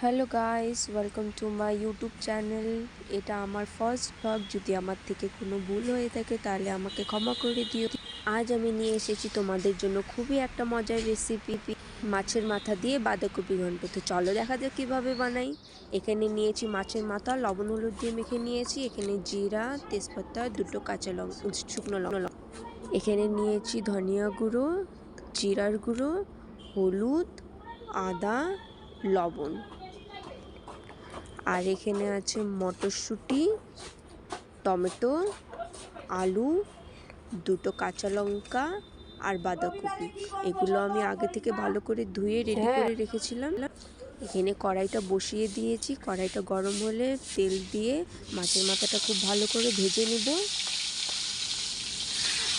Hello guys, welcome to my YouTube channel. এটা আমার first blog. যদি আমার থেকে কোনো ভুল হয়ে থাকে তাহলে আমাকে ক্ষমা করে দিও। আজ আমি নিয়ে এসেছি তোমাদের জন্য খুবই একটা মজার রেসিপি, মাছের মাথা দিয়ে বাঁধাকপি ঘন্ট। তো চলো দেখা যাক কীভাবে বানাই। এখানে নিয়েছি মাছের মাথা, লবণ হলুদ দিয়ে মেখে নিয়েছি। এখানে জিরা, তেজপাতা, দুটো কাঁচা লঙ্কা, শুকনো লঙ্কা। এখানে নিয়েছি ধনিয়া গুঁড়ো, জিরার গুঁড়ো, হলুদ, আদা, লবণ। আর এখানে আছে মটরশুঁটি, টমেটো, আলু, দুটো কাঁচা লঙ্কা আর বাঁধাকপি। এগুলো আমি আগে থেকে ভালো করে ধুয়ে রেডি করে রেখেছিলাম। এখানে কড়াইটা বসিয়ে দিয়েছি। কড়াইটা গরম হলে তেল দিয়ে মাছের মাথাটা খুব ভালো করে ভেজে নেব।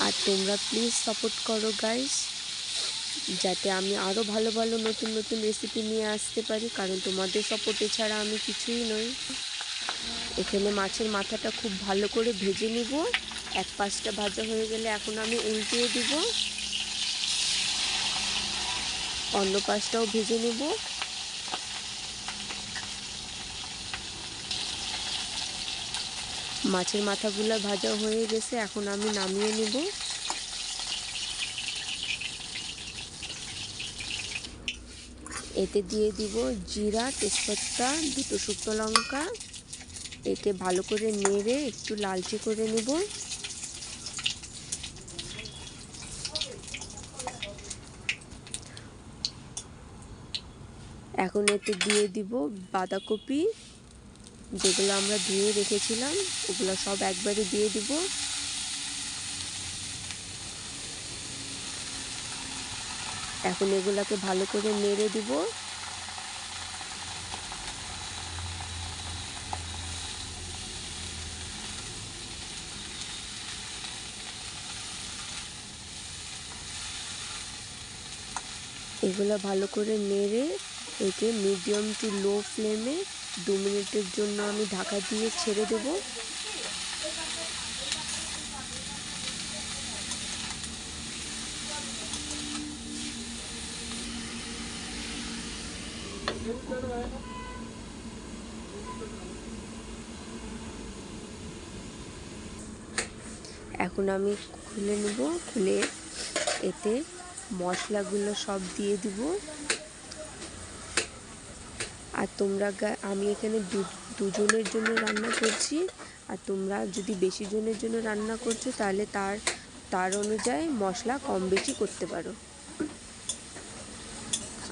আর তোমরা প্লিজ সাপোর্ট করো গাইস, যাতে আমি আরও ভালো ভালো নতুন নতুন রেসিপি নিয়ে আসতে পারি, কারণ তোমাদের সাপোর্টে ছাড়া আমি কিছুই নই। এখানে মাছের মাথাটা খুব ভালো করে ভেজে নিব। এক পাশটা ভাজা হয়ে গেলে এখন আমি উল্টিয়ে দিব, অন্য পাশটাও ভেজে নেব। মাছের মাথাগুলো ভাজা হয়ে গেছে, এখন আমি নামিয়ে নেব। এতে দিয়ে দিব জিরা, তেজপাতা, দুটো শুকনো লঙ্কা। একে ভালো করে নেড়ে একটু লালচে করে নেব। এখন এতে দিয়ে দিব বাঁধাকপি, যেগুলো আমরা ধুয়ে রেখেছিলাম ওগুলো সব একবারে দিয়ে দিব। এখন এগুলাকে ভালো করে নেড়ে দিব। এগুলো ভালো করে নেড়ে একে মিডিয়াম টু লো ফ্লেমে 2 মিনিটের জন্য আমি ঢাকা দিয়ে ছেড়ে দেব। এখন আমি খুলে নেব। খুলে এতে মশলাগুলো সব দিয়ে দিব। আর তোমরা আমি এখানে দুজনের জন্য রান্না করছি, আর তোমরা যদি বেশি জনের জন্য রান্না করছো তাহলে তার অনুযায়ী মশলা কম বেশি করতে পারো।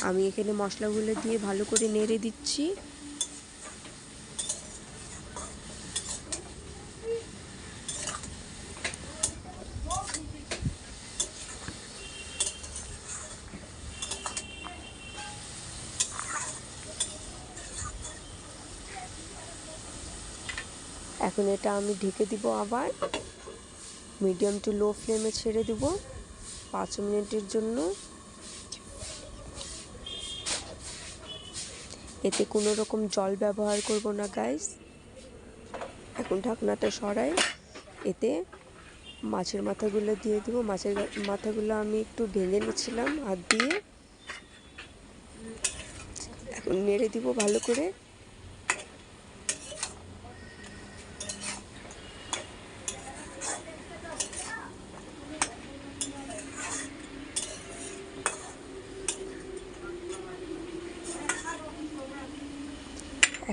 আমি এখানে মশলাগুলো দিয়ে ভালো করে নেড়ে দিচ্ছি। এখন এটা আমি ঢেকে দিব, আবার মিডিয়াম টু লো ফ্লেমে ছেড়ে দেব 5 মিনিটের জন্য। এতে কোনো রকম জল ব্যবহার করব না গাইস। এখন ঢাকনাটা সরাই, এতে মাছের মাথাগুলো দিয়ে দেবো। মাছের মাথাগুলো আমি একটু ভেঙে নিচ্ছিলাম হাত দিয়ে। এখন নেড়ে দিব ভালো করে।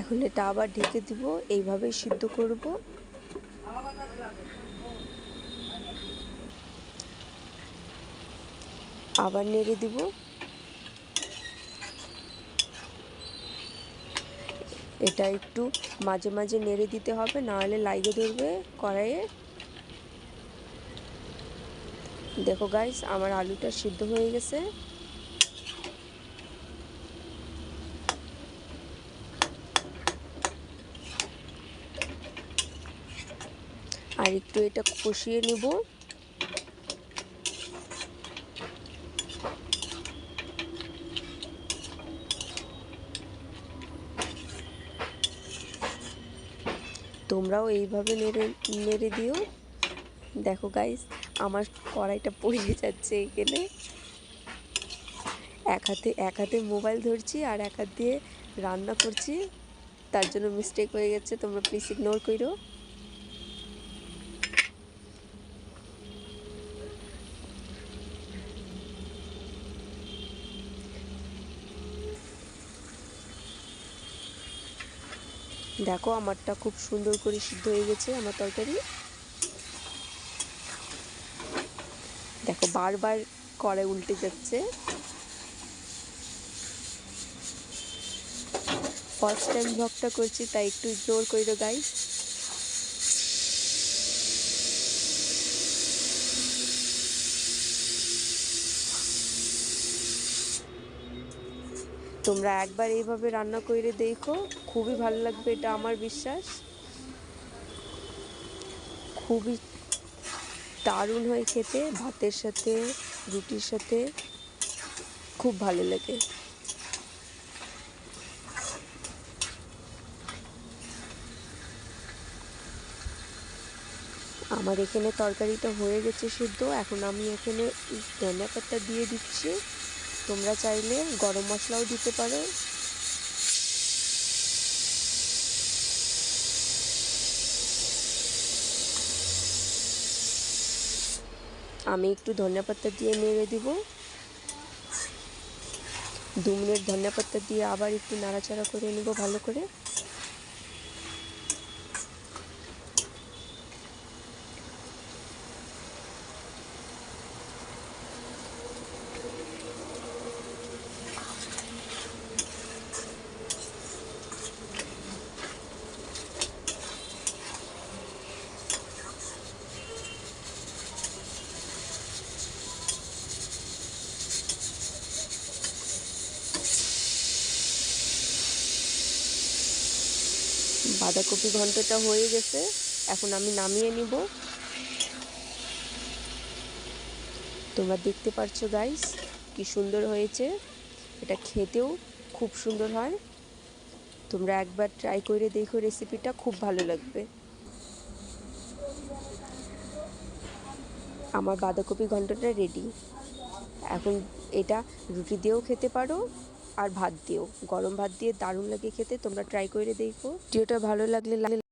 এখন এটা আবার ঢেকে দিব, এইভাবেই সিদ্ধ করব। আবার নেড়ে দিব। এটা একটু মাঝে মাঝে নেড়ে দিতে হবে, না হলে লাইগে ধরবে কড়াইয়ে। দেখো গাইস, আমার আলুটা সিদ্ধ হয়ে গেছে। আর একটু এটা কষিয়ে নেব। তোমরাও এইভাবে নেড়ে দিও। দেখো গাইস, আমার কড়াইটা পড়ে যাচ্ছে এখানে। এক হাতে মোবাইল ধরছি আর এক হাত দিয়ে রান্না করছি, তার জন্য মিস্টেক হয়ে গেছে, তোমরা প্লিজ ইগনোর করো। দেখো আমারটা খুব সুন্দর করে সিদ্ধ হয়ে গেছে আমার তরকারি। দেখো বারবার কড়াই উল্টে যাচ্ছে। ফার্স্ট টাইম ব্লগটা করছি, তাই একটু ইগনোর করো গাইস। তোমরা একবার এইভাবে রান্না করে দেখো, খুবই ভালো লাগবে, এটা আমার বিশ্বাস। খুবই দারুণ হয় খেতে, ভাতের সাথে রুটির সাথে খুব ভালো লাগে। আমার এখানে তরকারিটা হয়ে গেছে সিদ্ধ। এখন আমি এখানে ধনিয়া পাতা দিয়ে দিচ্ছি। তোমরা চাইলে গরম মশলাও দিতে পারো। আমি একটু ধনিয়া পাতা দিয়ে নেড়ে দিব। 2 মিনিট ধনিয়া পাতা দিয়ে আবার একটু নাড়াচাড়া করে নেব ভালো করে। বাঁধাকপি ঘন্টটা হয়ে গেছে, এখন আমি নামিয়ে নিব। তোমরা দেখতে পারছো গাইস কি সুন্দর হয়েছে। এটা খেতেও খুব সুন্দর হয়। তোমরা একবার ট্রাই করে দেখো, রেসিপিটা খুব ভালো লাগবে। আমার বাঁধাকপি ঘন্টটা রেডি। এখন এটা রুটি দিয়েও খেতে পারো আর ভাত দিয়েও, গরম ভাত দিয়ে দারুণ লাগে খেতে। তোমরা ট্রাই করে দেখো। ভিডিওটা ভালো লাগলে